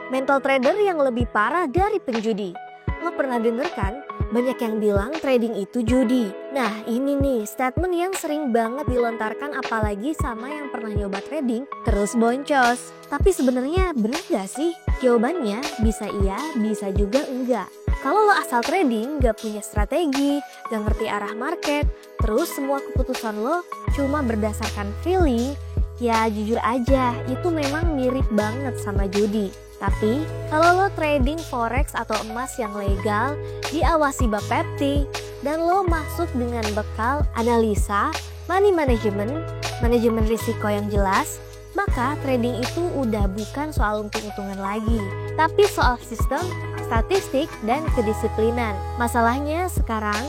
mental trader yang lebih parah dari penjudi. Lo pernah denger kan? Banyak yang bilang trading itu judi. Nah ini nih statement yang sering banget dilontarkan apalagi sama yang pernah nyoba trading terus boncos. Tapi sebenarnya bener gak sih? Jawabannya bisa iya, bisa juga enggak. Kalau lo asal trading, gak punya strategi, gak ngerti arah market, terus semua keputusan lo cuma berdasarkan feeling, ya jujur aja itu memang mirip banget sama judi. Tapi kalau lo trading forex atau emas yang legal, diawasi Bapepti, dan lo masuk dengan bekal analisa, money management, manajemen risiko yang jelas, maka trading itu udah bukan soal untung-untungan lagi, tapi soal sistem, statistik, dan kedisiplinan. Masalahnya sekarang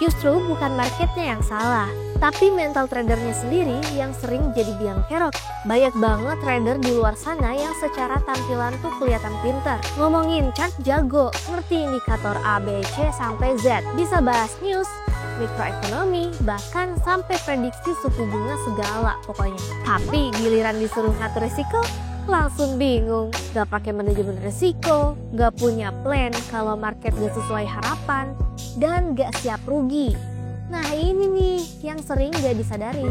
justru bukan marketnya yang salah, tapi mental tradernya sendiri yang sering jadi biang kerok. Banyak banget trader di luar sana yang secara tampilan tuh kelihatan pintar. Ngomongin chart jago, ngerti indikator A, B, C sampai Z, bisa bahas news, mikroekonomi, bahkan sampai prediksi suku bunga segala pokoknya. Tapi giliran disuruh ngatur risiko, langsung bingung, gak pakai manajemen risiko, gak punya plan kalau market gak sesuai harapan, dan gak siap rugi. Nah ini nih yang sering gak disadari.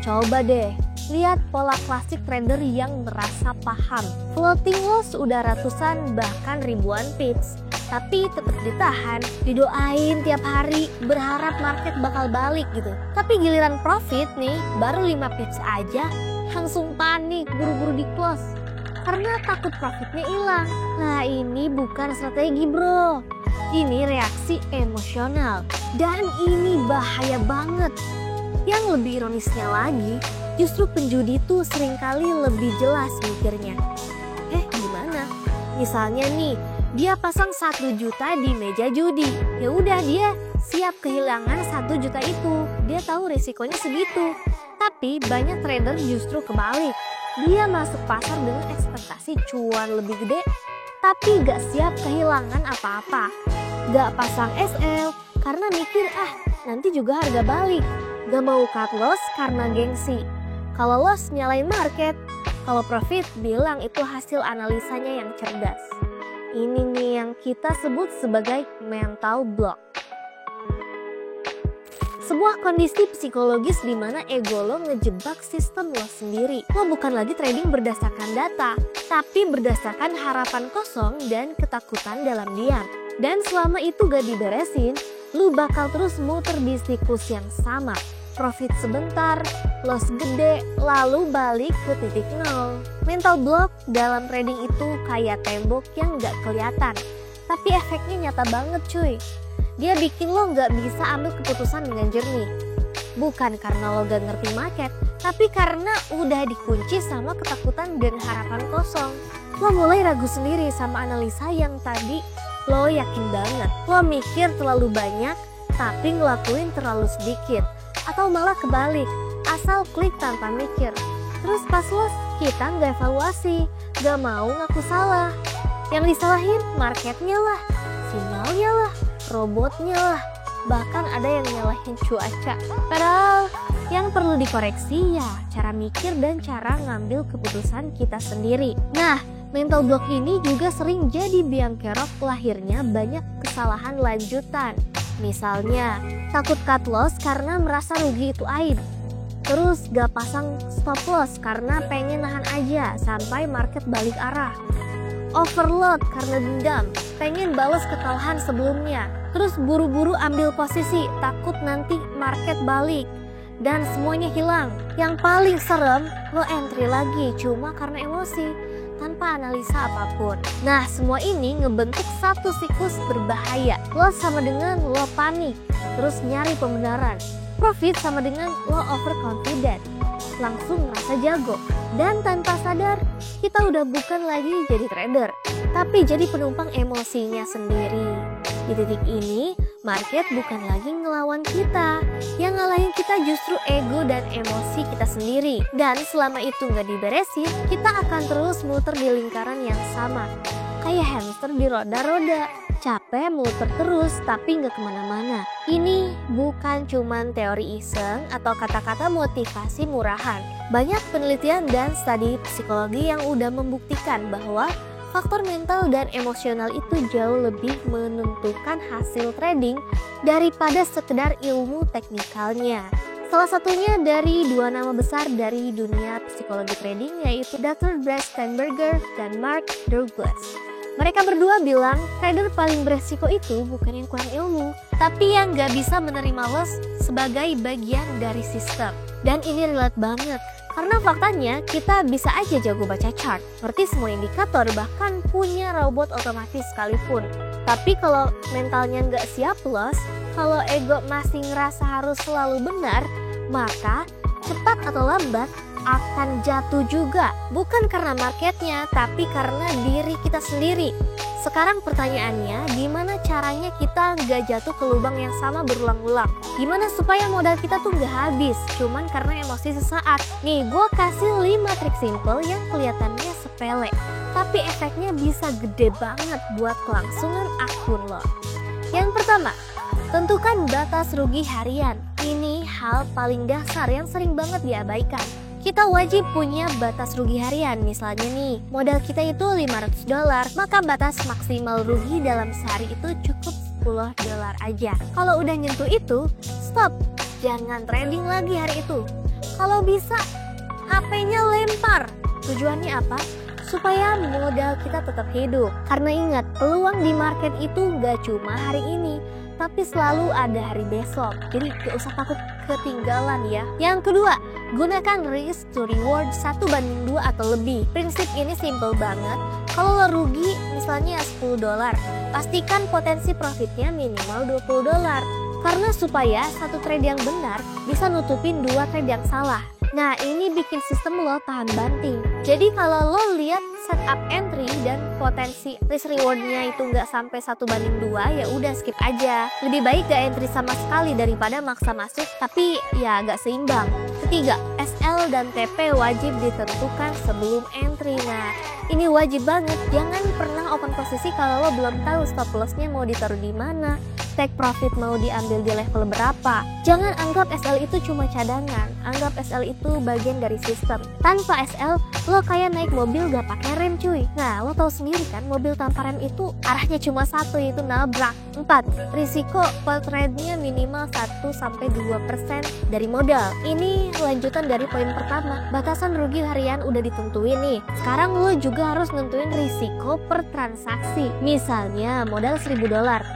Coba deh, lihat pola klasik trader yang merasa paham. Floating loss udah ratusan bahkan ribuan pips, tapi tetap ditahan, didoain tiap hari, berharap market bakal balik gitu. Tapi giliran profit nih, baru 5 pips aja, langsung panik, buru-buru di close. Karena takut profitnya hilang. Nah ini bukan strategi bro, ini reaksi emosional. Dan ini bahaya banget. Yang lebih ironisnya lagi, justru penjudi tuh seringkali lebih jelas mikirnya. Gimana? Misalnya nih, dia pasang 1 juta di meja judi. Ya udah dia siap kehilangan 1 juta itu. Dia tahu risikonya segitu. Tapi banyak trader justru kebalik. Dia masuk pasar dengan ekspektasi cuan lebih gede, tapi gak siap kehilangan apa-apa. Gak pasang SL karena mikir nanti juga harga balik. Gak mau cut loss karena gengsi. Kalau loss nyalain market, kalau profit bilang itu hasil analisanya yang cerdas. Ini nih yang kita sebut sebagai mental block. Sebuah kondisi psikologis di mana ego lo ngejebak sistem lo sendiri. Lo bukan lagi trading berdasarkan data, tapi berdasarkan harapan kosong dan ketakutan dalam diam. Dan selama itu gak diberesin, lo bakal terus muter di siklus yang sama. Profit sebentar, loss gede, lalu balik ke titik nol. Mental block dalam trading itu kayak tembok yang gak kelihatan, tapi efeknya nyata banget cuy. Dia bikin lo gak bisa ambil keputusan dengan jernih. Bukan karena lo gak ngerti market, tapi karena udah dikunci sama ketakutan dan harapan kosong. Lo mulai ragu sendiri sama analisa yang tadi lo yakin banget. Lo mikir terlalu banyak, tapi ngelakuin terlalu sedikit. Atau malah kebalik, asal klik tanpa mikir. Terus pas loss, kita gak evaluasi, gak mau ngaku salah. Yang disalahin marketnya lah, sinyalnya lah, robotnya lah, bahkan ada yang nyalahin cuaca. Padahal yang perlu dikoreksi ya cara mikir dan cara ngambil keputusan kita sendiri. Nah, mental block ini juga sering jadi biang kerok lahirnya banyak kesalahan lanjutan. Misalnya, takut cut loss karena merasa rugi itu aib. Terus gak pasang stop loss karena pengen nahan aja sampai market balik arah. Overload karena dendam, pengen balas kekalahan sebelumnya. Terus buru-buru ambil posisi, takut nanti market balik dan semuanya hilang. Yang paling serem, lo entry lagi cuma karena emosi tanpa analisa apapun. Nah semua ini ngebentuk satu siklus berbahaya. Loss sama dengan lo panik, terus nyari pembenaran. Profit sama dengan lo overconfident, langsung ngerasa jago. Dan tanpa sadar, kita udah bukan lagi jadi trader, tapi jadi penumpang emosinya sendiri. Di titik ini, market bukan lagi ngelawan kita. Yang ngalahin kita justru ego dan emosi kita sendiri. Dan selama itu nggak diberesin, kita akan terus muter di lingkaran yang sama. Kayak hamster di roda-roda. Capek muter terus tapi nggak kemana-mana. Ini bukan cuman teori iseng atau kata-kata motivasi murahan. Banyak penelitian dan studi psikologi yang udah membuktikan bahwa faktor mental dan emosional itu jauh lebih menentukan hasil trading daripada sekedar ilmu teknikalnya. Salah satunya dari dua nama besar dari dunia psikologi trading, yaitu Dr. Brad Steinberger dan Mark Douglas. Mereka berdua bilang trader paling beresiko itu bukan yang kurang ilmu, tapi yang gak bisa menerima loss sebagai bagian dari sistem. Dan ini relate banget, karena faktanya kita bisa aja jago baca chart, ngerti semua indikator, bahkan punya robot otomatis sekalipun. Tapi kalau mentalnya nggak siap loss, kalau ego masih ngerasa harus selalu benar, maka cepat atau lambat akan jatuh juga. Bukan karena marketnya, tapi karena diri kita sendiri. Sekarang pertanyaannya, gimana caranya kita nggak jatuh ke lubang yang sama berulang-ulang? Gimana supaya modal kita tuh nggak habis cuman karena emosi sesaat? Nih, gue kasih 5 trik simple yang kelihatannya sepele, tapi efeknya bisa gede banget buat kelangsungan akun lo. Yang pertama, tentukan batas rugi harian. Ini hal paling dasar yang sering banget diabaikan. Kita wajib punya batas rugi harian. Misalnya nih, modal kita itu $500, maka batas maksimal rugi dalam sehari itu cukup $10 aja. Kalau udah nyentuh itu, stop. Jangan trading lagi hari itu. Kalau bisa, HP-nya lempar. Tujuannya apa? Supaya modal kita tetap hidup. Karena ingat, peluang di market itu nggak cuma hari ini, tapi selalu ada hari besok. Jadi gak usah takut ketinggalan ya. Yang kedua, gunakan risk to reward 1:2 atau lebih. Prinsip ini simple banget. Kalau lo rugi misalnya $10, pastikan potensi profitnya minimal $20. Karena supaya satu trade yang benar bisa nutupin 2 trade yang salah. Nah, ini bikin sistem lo tahan banting. Jadi kalau lo lihat setup entry dan potensi risk rewardnya itu nggak sampai 1:2, ya udah skip aja. Lebih baik gak entry sama sekali daripada maksa masuk tapi ya agak seimbang. Ketiga, SL dan TP wajib ditentukan sebelum entry. Nah, ini wajib banget. Jangan pernah open posisi kalau lo belum tahu stop lossnya mau ditaruh di mana, take profit mau diambil di level berapa. Jangan anggap SL itu cuma cadangan, anggap SL itu bagian dari sistem. Tanpa SL, lo kayak naik mobil gak pakai rem cuy. Nah, lo tahu sendiri kan, mobil tanpa rem itu arahnya cuma satu, yaitu nabrak. 4. Risiko per trade-nya minimal 1-2% dari modal. Ini lanjutan dari poin pertama. Batasan rugi harian udah ditentuin nih. Sekarang lo juga harus nentuin risiko per transaksi. Misalnya modal $1.000,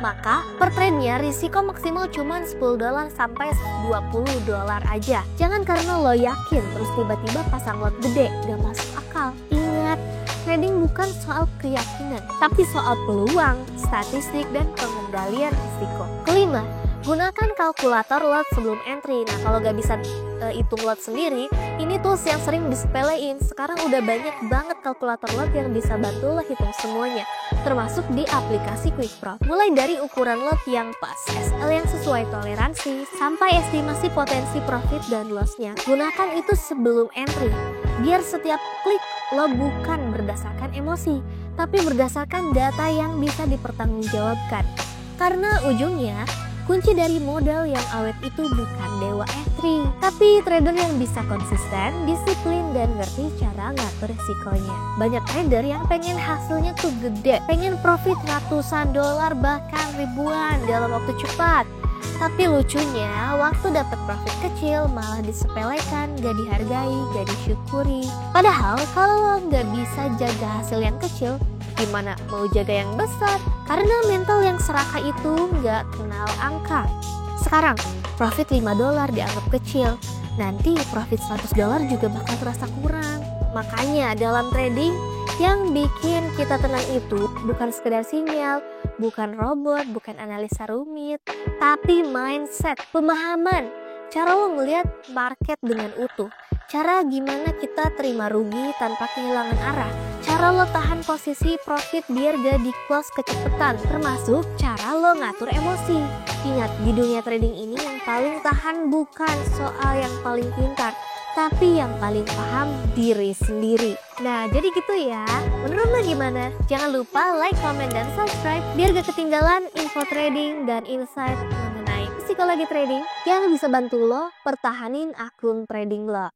maka per trade-nya risiko maksimal cuma $10 sampai $20 aja. Jangan karena lo yakin terus tiba-tiba pasang lot gede, gak masuk akal. Ingat, trading bukan soal keyakinan, tapi soal peluang, statistik, dan pengendalian risiko. Kelima, gunakan kalkulator lot sebelum entry. Nah, kalau gak bisa hitung lot sendiri, ini tools yang sering disepelein. Sekarang udah banyak banget kalkulator lot yang bisa bantu lo hitung semuanya, termasuk di aplikasi QuickPro. Mulai dari ukuran lot yang pas, SL yang sesuai toleransi, sampai estimasi potensi profit dan lossnya. Gunakan itu sebelum entry, biar setiap klik lo bukan berdasarkan emosi, tapi berdasarkan data yang bisa dipertanggungjawabkan. Karena ujungnya, kunci dari modal yang awet itu bukan dewa entry, tapi trader yang bisa konsisten, disiplin, dan ngerti cara ngatur resikonya. Banyak trader yang pengen hasilnya tuh gede, pengen profit ratusan dolar bahkan ribuan dalam waktu cepat. Tapi lucunya, waktu dapat profit kecil malah disepelekan, gak dihargai, gak disyukuri. Padahal kalau nggak bisa jaga hasil yang kecil, gimana mau jaga yang besar? Karena mental yang serakah itu nggak kenal angka. Sekarang profit $5 dianggap kecil, nanti profit $100 juga bakal terasa kurang. Makanya dalam trading, yang bikin kita tenang itu bukan sekedar sinyal, bukan robot, bukan analisa rumit, tapi mindset, pemahaman, cara lo ngeliat market dengan utuh, cara gimana kita terima rugi tanpa kehilangan arah, cara lo tahan posisi profit biar gak di close kecepatan, termasuk cara lo ngatur emosi. Ingat, di dunia trading ini yang paling tahan bukan soal yang paling pintar, tapi yang paling paham diri sendiri. Nah, jadi gitu ya. Menurut lo gimana? Jangan lupa like, comment, dan subscribe biar gak ketinggalan info trading dan insight mengenai psikologi trading yang bisa bantu lo pertahanin akun trading lo.